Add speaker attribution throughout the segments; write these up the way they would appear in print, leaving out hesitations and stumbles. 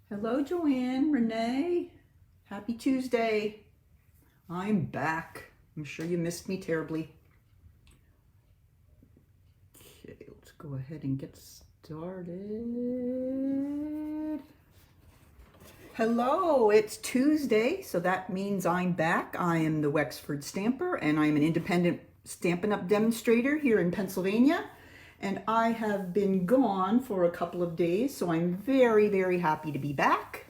Speaker 1: Hello, Joanne, Renee. Happy Tuesday. I'm back. I'm sure you missed me terribly. Okay, let's go ahead and get started. Hello, it's Tuesday, so that means I'm back. I am the Wexford Stamper, and I'm an independent Stampin' Up! Demonstrator here in Pennsylvania. And I have been gone for a couple of days, so I'm very, very happy to be back.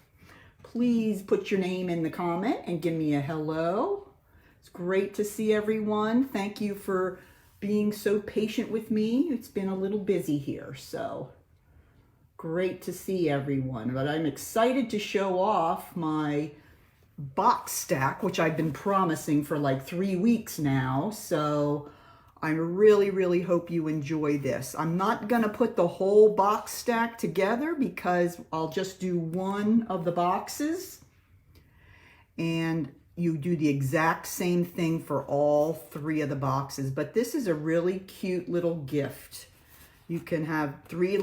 Speaker 1: Please put your name in the comment and give me a hello. It's great to see everyone. Thank you for being so patient with me. It's been a little busy here, so great to see everyone. But I'm excited to show off my box stack, which I've been promising for like 3 weeks now. So I really hope you enjoy this. I'm not gonna put the whole box stack together because I'll just do one of the boxes, and you do the exact same thing for all 3 of the boxes. But this is a really cute little gift. You can have 3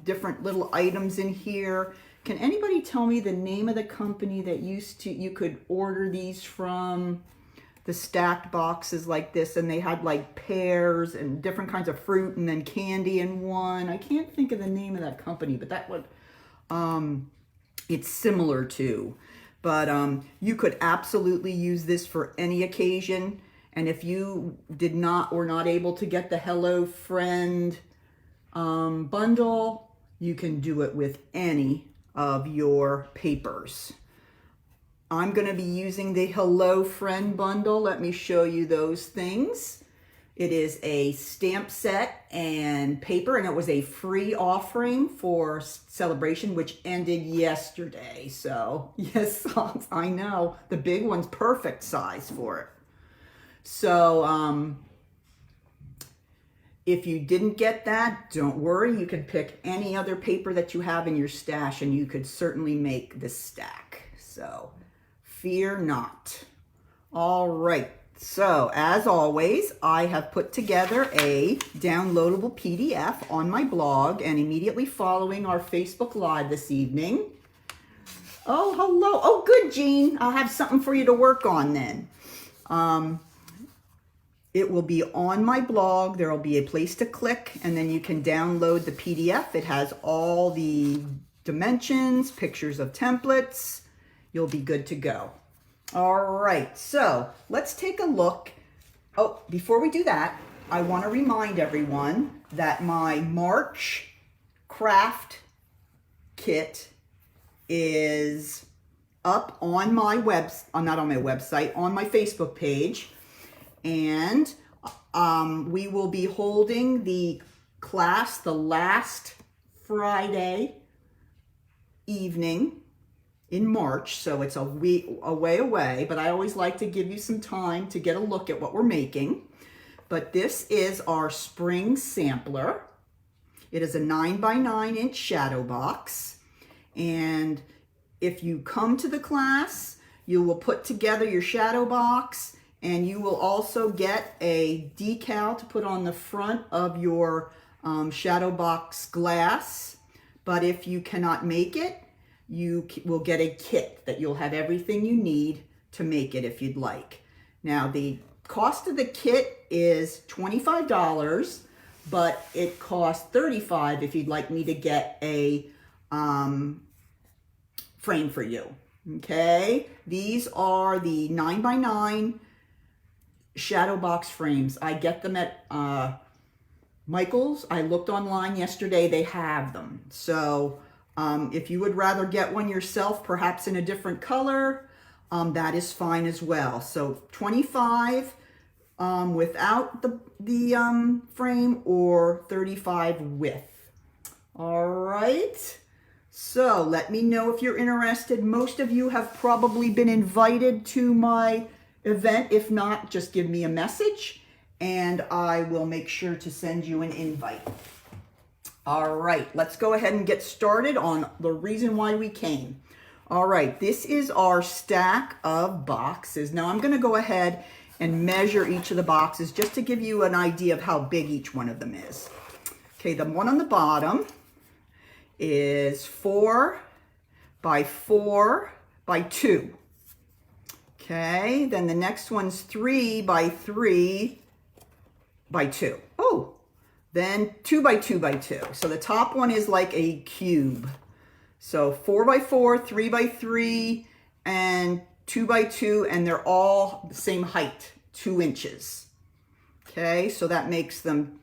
Speaker 1: different little items in here. Can anybody tell me the name of the company that you could order these from? The stacked boxes like this, and they had like pears and different kinds of fruit and then candy in one. I can't think of the name of that company, but that what it's similar to. But you could absolutely use this for any occasion. And if you were not able to get the Hello Friend bundle, you can do it with any of your papers. I'm going to be using the Hello Friend bundle. Let me show you those things. It is a stamp set and paper, and it was a free offering for celebration, which ended yesterday. So yes, I know the big one's perfect size for it. So if you didn't get that, don't worry. You can pick any other paper that you have in your stash, and you could certainly make this stack. So fear not. All right, so as always, I have put together a downloadable PDF on my blog, and immediately following our Facebook Live this evening. Oh, hello. Oh, good, Jean. I'll have something for you to work on then. It will be on my blog. There will be a place to click, and then you can download the PDF. It has all the dimensions, pictures of templates. You'll be good to go. All right, so let's take a look. Oh, before we do that, I want to remind everyone that my March craft kit is up on my not on my website, on my Facebook page. And we will be holding the class the last Friday evening in March, so it's a way away, but I always like to give you some time to get a look at what we're making. But this is our spring sampler. It is a 9x9 shadow box, and if you come to the class, you will put together your shadow box, and you will also get a decal to put on the front of your shadow box glass. But if you cannot make it, you will get a kit that you'll have everything you need to make it if you'd like. Now, the cost of the kit is $25, but it costs $35 if you'd like me to get a frame for you. Okay, these are the 9x9 shadow box frames. I get them at Michael's. I looked online yesterday, they have them. So if you would rather get one yourself, perhaps in a different color, that is fine as well. So $25 without the frame, or $35 with. All right. So let me know if you're interested. Most of you have probably been invited to my event. If not, just give me a message and I will make sure to send you an invite. All right, let's go ahead and get started on the reason why we came. All right, this is our stack of boxes. Now I'm going to go ahead and measure each of the boxes just to give you an idea of how big each one of them is. Okay, the one on the bottom is 4 by 4 by 2. Okay, then the next one's 3 by 3 by 2. Oh, then 2 by 2 by 2. So the top one is like a cube. So 4 by 4, 3 by 3, and 2 by 2, and they're all the same height, 2 inches. Okay, so that makes them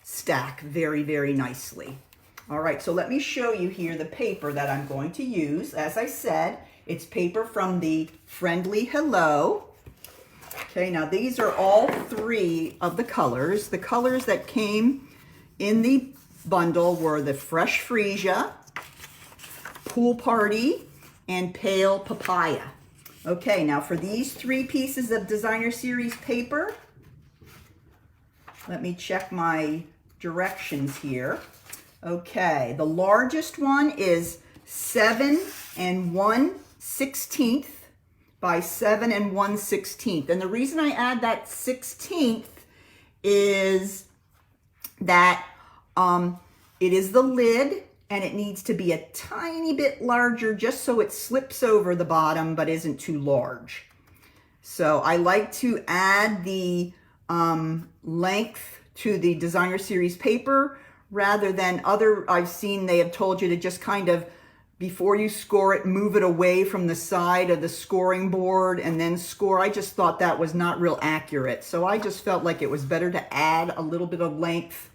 Speaker 1: stack very, very nicely. All right, so let me show you here the paper that I'm going to use. As I said, it's paper from the Friendly Hello. Okay, now these are all 3 of the colors. The colors that came in the bundle were the Fresh Freesia, Pool Party, and Pale Papaya. Okay, now for these 3 pieces of Designer Series paper, let me check my directions here. Okay, the largest one is 7 1/16 by 7 1/16. And the reason I add that 16th is that it is the lid, and it needs to be a tiny bit larger just so it slips over the bottom but isn't too large. So I like to add the length to the Designer Series paper rather than I've seen they have told you to just kind of, before you score it, move it away from the side of the scoring board and then score. I just thought that was not real accurate. So I just felt like it was better to add a little bit of length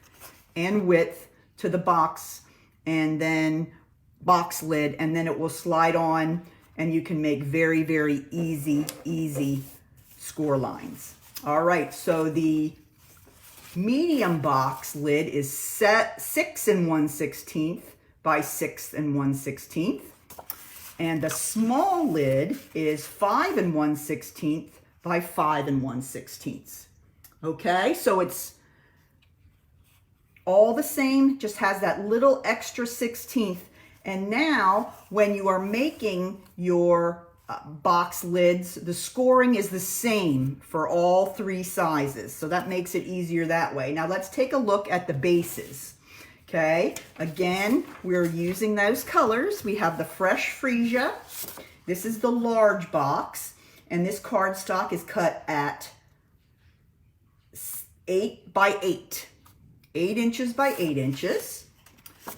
Speaker 1: and width to the box and then box lid, and then it will slide on and you can make very, very easy score lines. All right, so the medium box lid is 6 1/16 by 6 1/16, and the small lid is 5 1/16 by 5 1/16. Okay, so it's all the same, just has that little extra 16th. And now when you are making your box lids, the scoring is the same for all 3 sizes. So that makes it easier that way. Now let's take a look at the bases. Okay, again, we're using those colors. We have the Fresh Freesia. This is the large box, and this cardstock is cut at 8 by 8. 8 inches by 8 inches.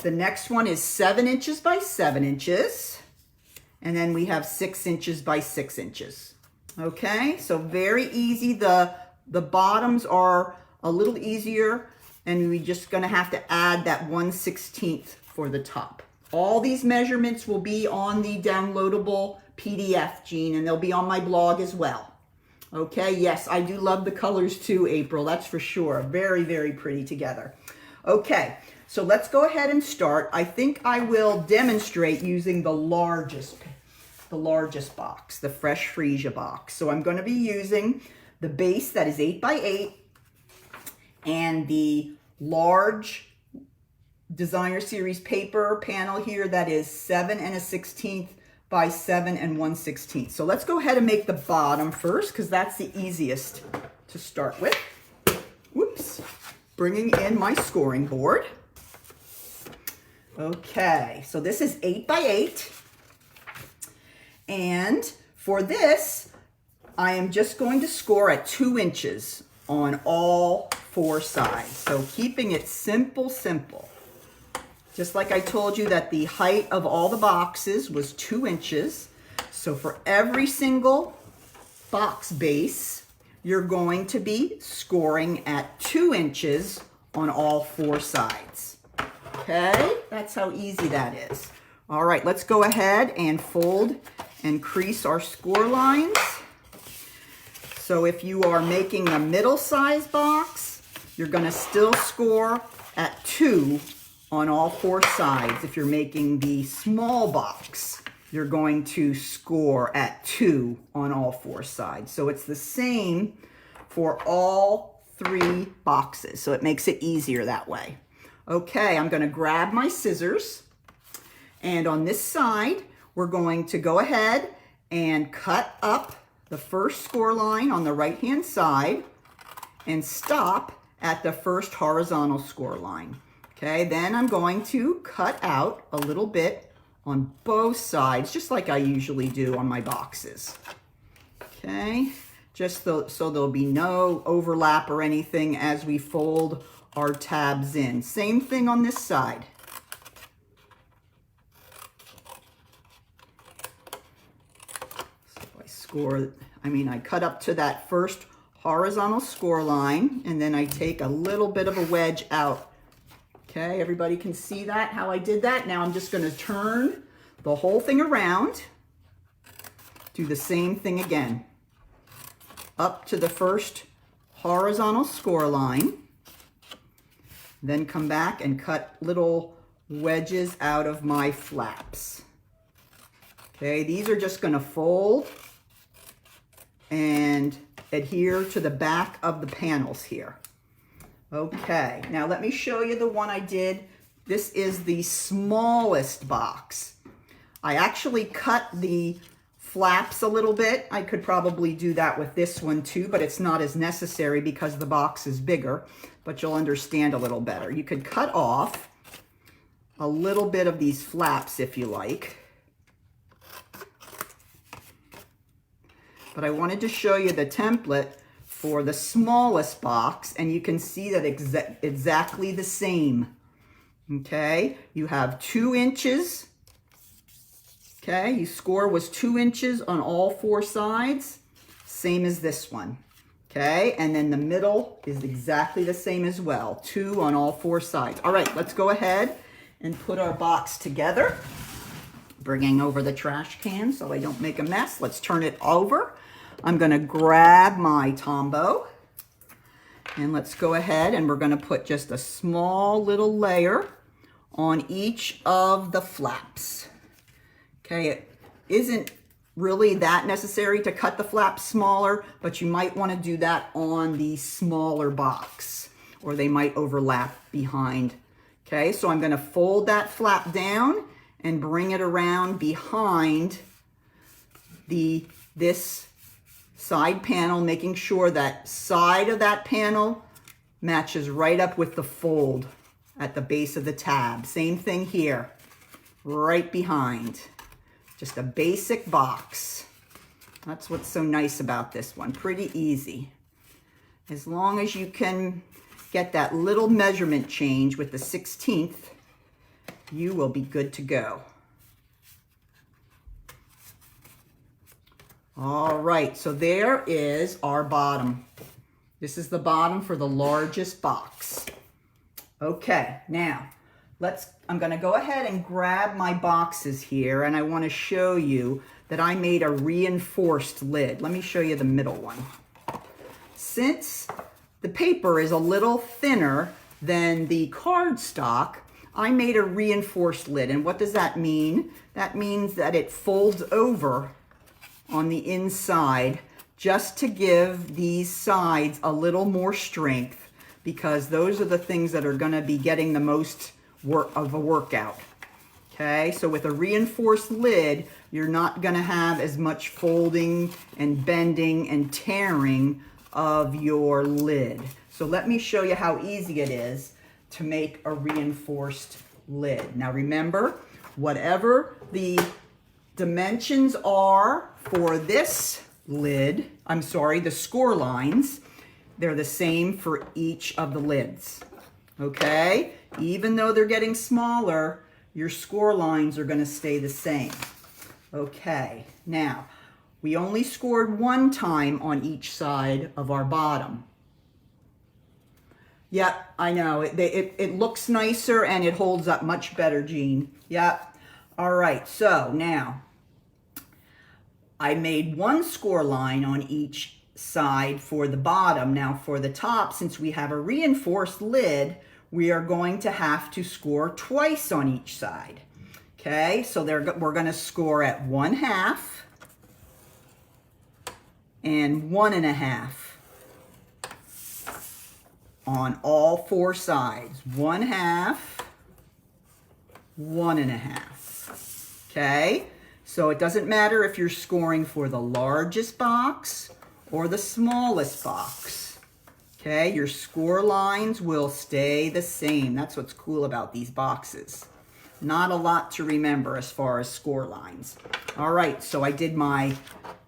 Speaker 1: The next one is 7 inches by 7 inches. And then we have 6 inches by 6 inches. Okay, so very easy. The bottoms are a little easier, and we're just gonna have to add that 1/16 for the top. All these measurements will be on the downloadable PDF, Jean, and they'll be on my blog as well. Okay, yes, I do love the colors too, April, that's for sure. Very, very pretty together. Okay, so let's go ahead and start. I think I will demonstrate using the largest box, the Fresh Freesia box. So I'm going to be using the base that is 8 by 8 and the large Designer Series paper panel here that is 7 1/16 by 7 1/16. So let's go ahead and make the bottom first, because that's the easiest to start with. Whoops. Bringing in my scoring board. Okay, so this is 8 by 8. And for this, I am just going to score at 2 inches on all 4 sides. So keeping it simple. Just like I told you that the height of all the boxes was 2 inches. So for every single box base, you're going to be scoring at 2 inches on all 4 sides. Okay, that's how easy that is. All right, let's go ahead and fold and crease our score lines. So if you are making a middle size box, you're gonna still score at 2 on all 4 sides. If you're making the small box, you're going to score at 2 on all 4 sides. So it's the same for all 3 boxes. So it makes it easier that way. Okay, I'm gonna grab my scissors, and on this side, we're going to go ahead and cut up the first score line on the right-hand side and stop at the first horizontal score line. Okay, then I'm going to cut out a little bit on both sides, just like I usually do on my boxes. Okay, just so there'll be no overlap or anything as we fold our tabs in. Same thing on this side. So I cut up to that first horizontal score line, and then I take a little bit of a wedge out. Okay, everybody can see that, how I did that? Now I'm just going to turn the whole thing around. Do the same thing again. Up to the first horizontal score line. Then come back and cut little wedges out of my flaps. Okay, these are just going to fold and adhere to the back of the panels here. Okay, now let me show you the one I did. This is the smallest box. I actually cut the flaps a little bit. I could probably do that with this one too, but it's not as necessary because the box is bigger, but you'll understand a little better. You could cut off a little bit of these flaps if you like. But I wanted to show you the template for the smallest box, and you can see that exactly the same. Okay, you have 2 inches. Okay, your score was 2 inches on all 4 sides, same as this one. Okay, and then the middle is exactly the same as well, 2 on all 4 sides. All right, let's go ahead and put our box together. Bringing over the trash can so I don't make a mess. Let's turn it over. I'm going to grab my Tombow, and let's go ahead and we're going to put just a small little layer on each of the flaps. Okay, it isn't really that necessary to cut the flaps smaller, but you might want to do that on the smaller box, or they might overlap behind. Okay, so I'm going to fold that flap down and bring it around behind this side panel, making sure that side of that panel matches right up with the fold at the base of the tab. Same thing here, right behind. Just a basic box. That's what's so nice about this one. Pretty easy. As long as you can get that little measurement change with the 16th, you will be good to go. All right, so there is our bottom. This is the bottom for the largest box. Okay, now I'm going to go ahead and grab my boxes here, and I want to show you that I made a reinforced lid. Let me show you the middle one. Since the paper is a little thinner than the cardstock, I made a reinforced lid. And what does that mean? That means that it folds over on the inside just to give these sides a little more strength, because those are the things that are going to be getting the most work of a workout. Okay, so with a reinforced lid, you're not going to have as much folding and bending and tearing of your lid. So let me show you how easy it is to make a reinforced lid. Now remember, whatever the dimensions are for this lid, the score lines, they're the same for each of the lids. Okay? Even though they're getting smaller, your score lines are going to stay the same. Okay, now we only scored 1 time on each side of our bottom. Yep, I know, it looks nicer and it holds up much better, Jean. Yep. All right, so now I made 1 score line on each side for the bottom. Now for the top, since we have a reinforced lid, we are going to have to score twice on each side. Okay, so we're going to score at 1/2 and 1.5 on all 4 sides. 1/2, 1.5. Okay, so it doesn't matter if you're scoring for the largest box or the smallest box. Okay, your score lines will stay the same. That's what's cool about these boxes. Not a lot to remember as far as score lines. All right, so I did my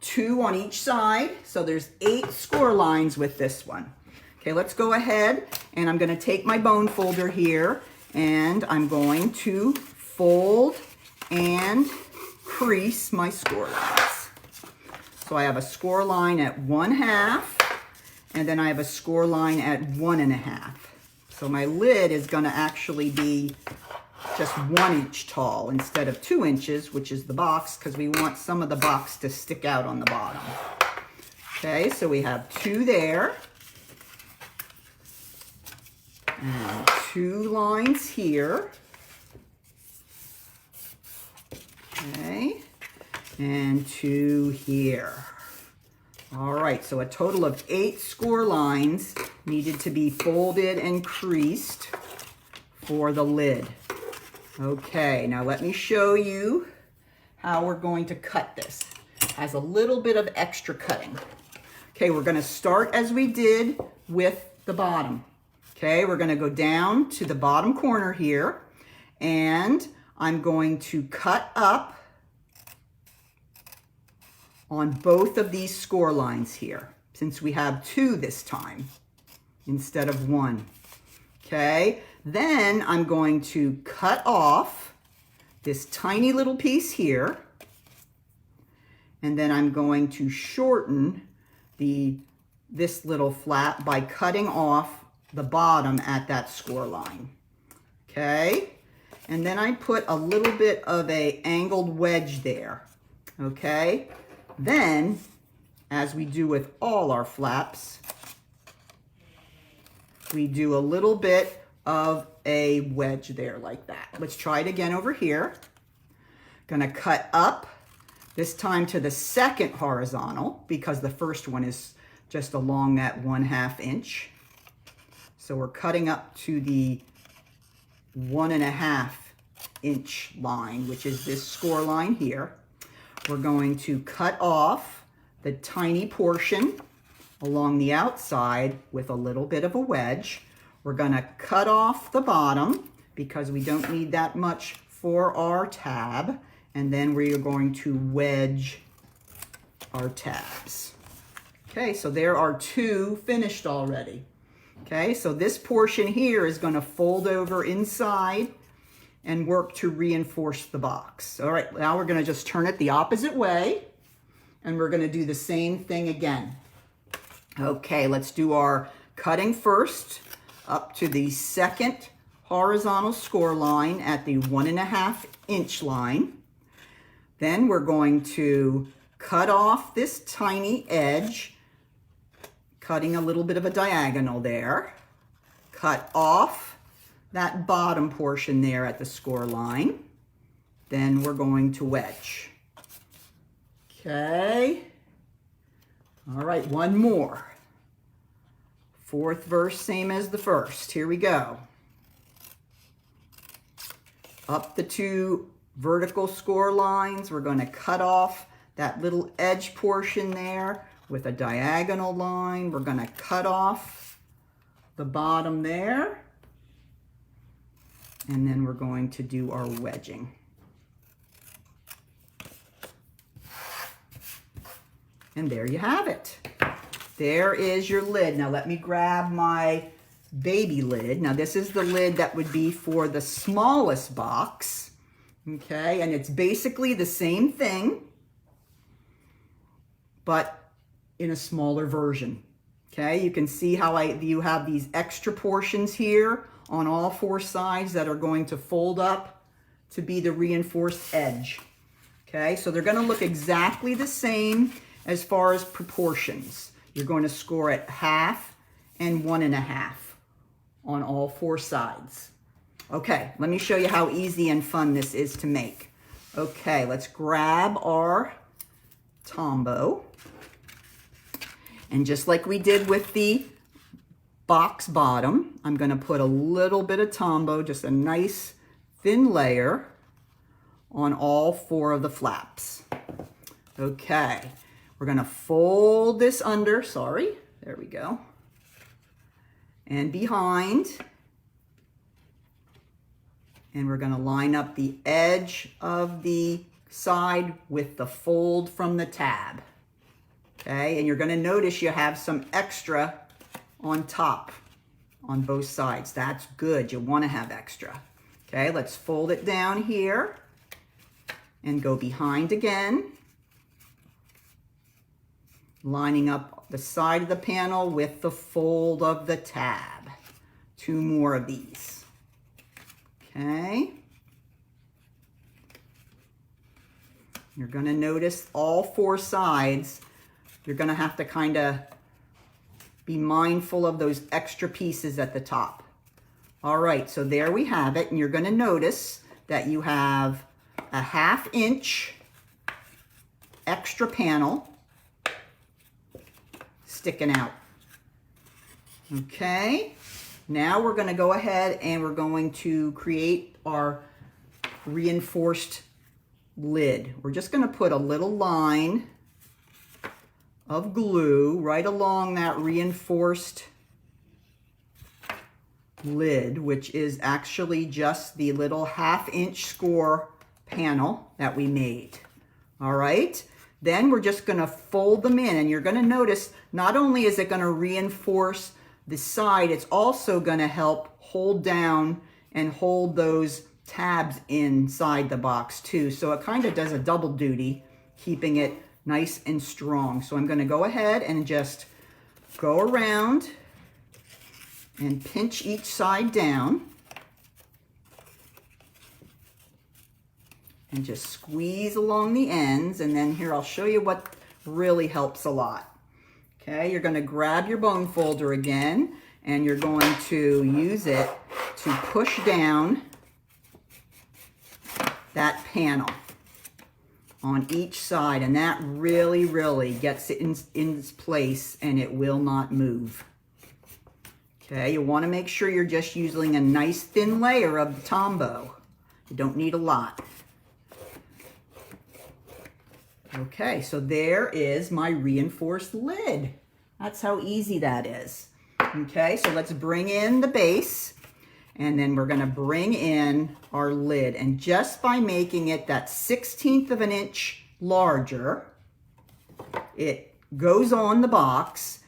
Speaker 1: 2 on each side. So there's 8 score lines with this one. Okay, let's go ahead and I'm going to take my bone folder here and I'm going to fold and crease my score lines. So I have a score line at 1/2 and then I have a score line at 1.5. So my lid is going to actually be just 1 inch tall instead of 2 inches, which is the box, because we want some of the box to stick out on the bottom. Okay, so we have 2 there. And 2 lines here. Okay, and 2 here. All right, so a total of 8 score lines needed to be folded and creased for the lid. Okay, now let me show you how we're going to cut this. It has a little bit of extra cutting. Okay, we're going to start as we did with the bottom. Okay, we're going to go down to the bottom corner here, and I'm going to cut up on both of these score lines here, since we have 2 this time instead of 1. Okay, then I'm going to cut off this tiny little piece here, and then I'm going to shorten this little flap by cutting off the bottom at that score line. Okay, and then I put a little bit of a angled wedge there. Okay, then as we do with all our flaps, we do a little bit of a wedge there like that. Let's try it again over here. Gonna cut up, this time to the second horizontal, because the first one is just along that 1/2 inch. So we're cutting up to the 1.5 inch line, which is this score line here. We're going to cut off the tiny portion along the outside with a little bit of a wedge. We're going to cut off the bottom because we don't need that much for our tab. And then we are going to wedge our tabs. Okay, so there are 2 finished already. Okay, so this portion here is going to fold over inside and work to reinforce the box. All right, now we're going to just turn it the opposite way, and we're going to do the same thing again. Okay, let's do our cutting first up to the second horizontal score line at the 1.5 inch line. Then we're going to cut off this tiny edge, cutting a little bit of a diagonal there. Cut off that bottom portion there at the score line. Then we're going to wedge. Okay. All right, one more. 4th verse, same as the first. Here we go. Up the 2 vertical score lines, we're going to cut off that little edge portion there with a diagonal line. We're going to cut off the bottom there, and then we're going to do our wedging. And there you have it. There is your lid. Now let me grab my baby lid. Now this is the lid that would be for the smallest box. Okay, and it's basically the same thing, but in a smaller version. Okay, you can see how you have these extra portions here on all 4 sides that are going to fold up to be the reinforced edge. Okay, so they're going to look exactly the same as far as proportions. You're going to score at 1/2 and 1.5 on all 4 sides. Okay, let me show you how easy and fun this is to make. Okay, let's grab our Tombow. And just like we did with the box bottom, I'm going to put a little bit of Tombow, just a nice thin layer on all 4 of the flaps. Okay, we're going to fold this under, there we go, and behind. And we're going to line up the edge of the side with the fold from the tab. Okay, and you're going to notice you have some extra on top on both sides. That's good. You want to have extra. Okay, let's fold it down here and go behind again, lining up the side of the panel with the fold of the tab. 2 more of these. Okay. You're going to notice all 4 sides. You're going to have to kind of be mindful of those extra pieces at the top. All right, so there we have it. And you're going to notice that you have a 1/2 inch extra panel sticking out. Okay, now we're going to go ahead and we're going to create our reinforced lid. We're just going to put a little line of glue right along that reinforced lid, which is actually just the little 1/2 inch score panel that we made. All right, then we're just going to fold them in, and you're going to notice not only is it going to reinforce the side, it's also going to help hold down and hold those tabs inside the box too. So it kind of does a double duty, keeping it nice and strong. So I'm going to go ahead and just go around and pinch each side down and just squeeze along the ends. And then here, I'll show you what really helps a lot. Okay, you're going to grab your bone folder again, and you're going to use it to push down that panel on each side, and that really gets it in its place, and it will not move. Okay, you want to make sure you're just using a nice thin layer of the Tombow. You don't need a lot. Okay, so there is my reinforced lid. That's how easy that is. Okay, so let's bring in the base, and then we're going to bring in our lid. And just by making it that 1/16 of an inch larger, it goes on the box,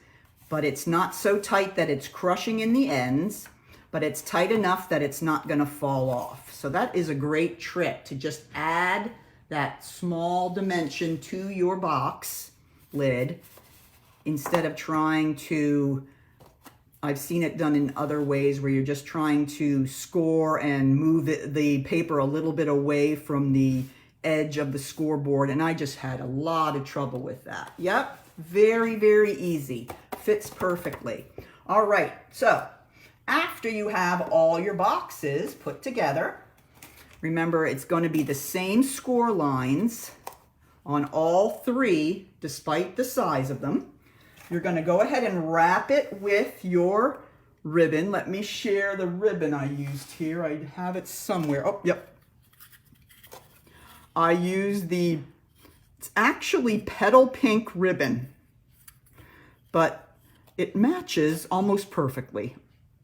Speaker 1: but it's not so tight that it's crushing in the ends, but it's tight enough that it's not going to fall off. So that is a great trick, to just add that small dimension to your box lid instead of trying to, I've seen it done in other ways where you're just trying to score and move the paper a little bit away from the edge of the scoreboard, and I just had a lot of trouble with that. Yep, very easy. Fits perfectly. All right, so after you have all your boxes put together, remember it's going to be the same score lines on all 3, despite the size of them. You're going to go ahead and wrap it with your ribbon. Let me share the ribbon I used here. I have it somewhere. Oh, yep. I used it's actually petal pink ribbon, but it matches almost perfectly.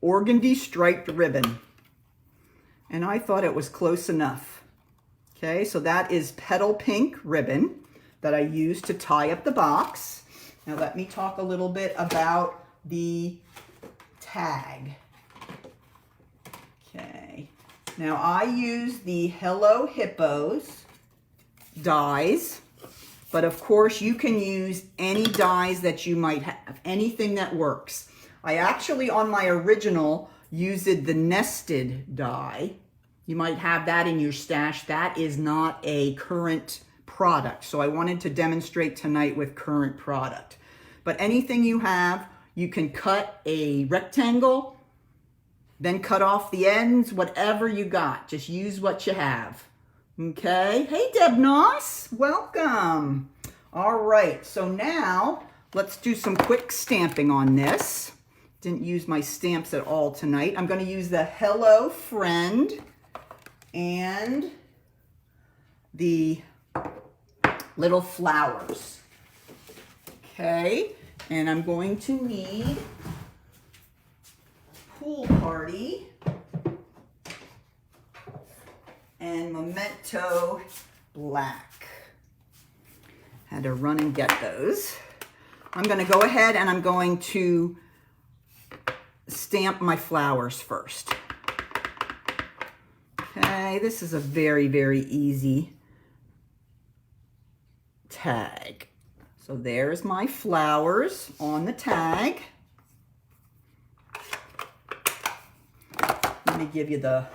Speaker 1: Organdy striped ribbon. And I thought it was close enough. Okay, so that is petal pink ribbon that I used to tie up the box. Now let me talk a little bit about the tag. Okay, now I use the Hello Hippos dies, but of course you can use any dies that you might have, anything that works. I actually, on my original, used the nested die. You might have that in your stash. That is not a current product, so I wanted to demonstrate tonight with current product. But anything you have, you can cut a rectangle, then cut off the ends, whatever you got. Just use what you have. Okay, hey Deb Noss, welcome. All right, so now let's do some quick stamping on this. Didn't use my stamps at all tonight. I'm going to use the Hello Friend and the little flowers. Okay, and I'm going to need Pool Party and Memento Black. Had to run and get those. I'm going to go ahead and I'm going to stamp my flowers first. Okay, this is a very, very easy tag. So there's my flowers on the tag. Let me give you the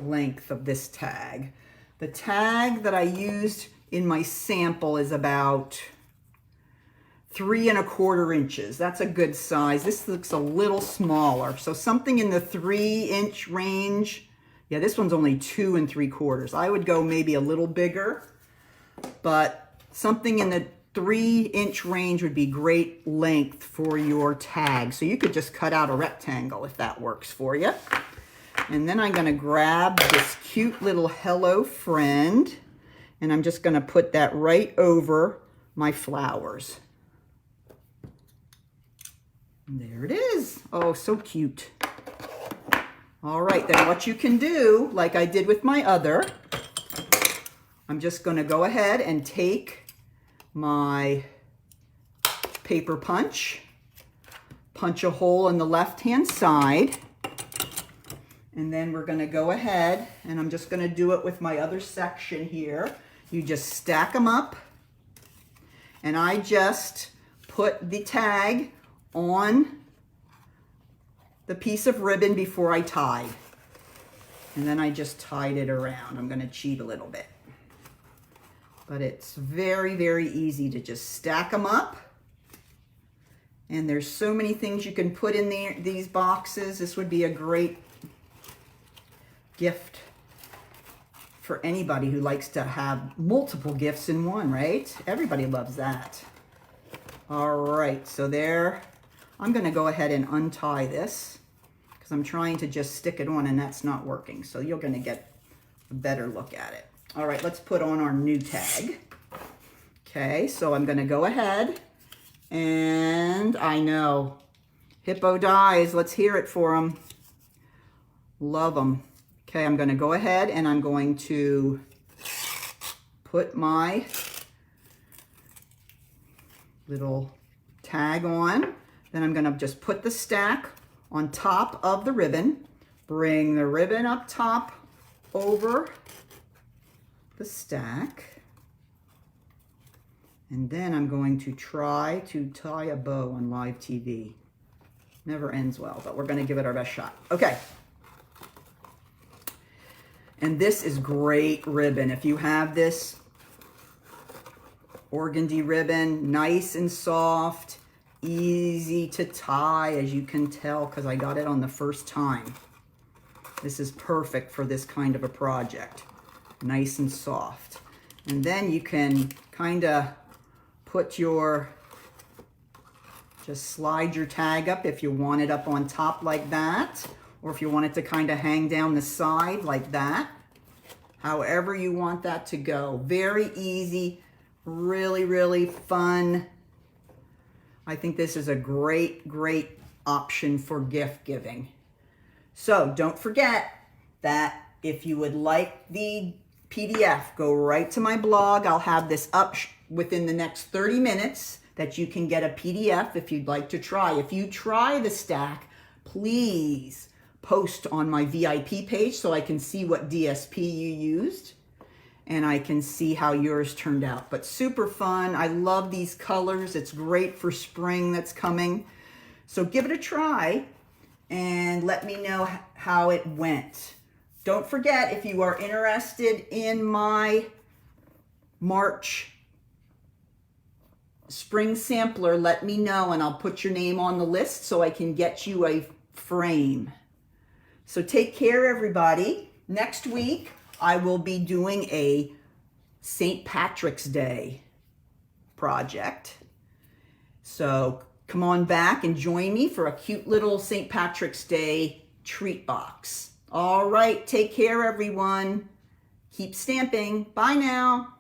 Speaker 1: length of this tag. The tag that I used in my sample is about 3 1/4 inches. That's a good size. This looks a little smaller. So something in the 3-inch range. Yeah, this one's only 2 3/4. I would go maybe a little bigger, but something in the 3-inch range would be great length for your tag. So you could just cut out a rectangle if that works for you. And then I'm going to grab this cute little Hello Friend, and I'm just going to put that right over my flowers. And there it is. Oh, so cute. All right, then what you can do, like I did with my other, I'm just going to go ahead and take my paper punch a hole in the left-hand side, and then we're going to go ahead, and I'm just going to do it with my other section here. You just stack them up, and I just put the tag on the piece of ribbon before I tied. And then I just tied it around. I'm going to cheat a little bit. But it's very, very easy to just stack them up. And there's so many things you can put in these boxes. This would be a great gift for anybody who likes to have multiple gifts in one, right? Everybody loves that. All right, so there. I'm going to go ahead and untie this because I'm trying to just stick it on and that's not working. So you're going to get a better look at it. All right, let's put on our new tag. Okay, so I'm going to go ahead and I know Hippo dies. Let's hear it for him. Love them. Okay, I'm going to go ahead and I'm going to put my little tag on. Then I'm going to just put the stack on top of the ribbon, bring the ribbon up top over the stack, and then I'm going to try to tie a bow on live TV. Never ends well, but we're going to give it our best shot. Okay. And this is great ribbon. If you have this organdy ribbon, nice and soft, easy to tie, as you can tell, because I got it on the first time. This is perfect for this kind of a project. Nice and soft. And then you can kind of put your, just slide your tag up if you want it up on top like that, or if you want it to kind of hang down the side like that. However you want that to go. Very easy, really, really fun. I think this is a great, great option for gift giving. So don't forget that if you would like the PDF, go right to my blog. I'll have this up within the next 30 minutes that you can get a PDF if you'd like to try. If you try the stack, please post on my VIP page so I can see what DSP you used and I can see how yours turned out. But super fun. I love these colors. It's great for spring that's coming. So give it a try and let me know how it went. Don't forget, if you are interested in my March spring sampler, let me know and I'll put your name on the list so I can get you a frame. So take care, everybody. Next week, I will be doing a St. Patrick's Day project. So come on back and join me for a cute little St. Patrick's Day treat box. All right, take care, everyone. Keep stamping. Bye now.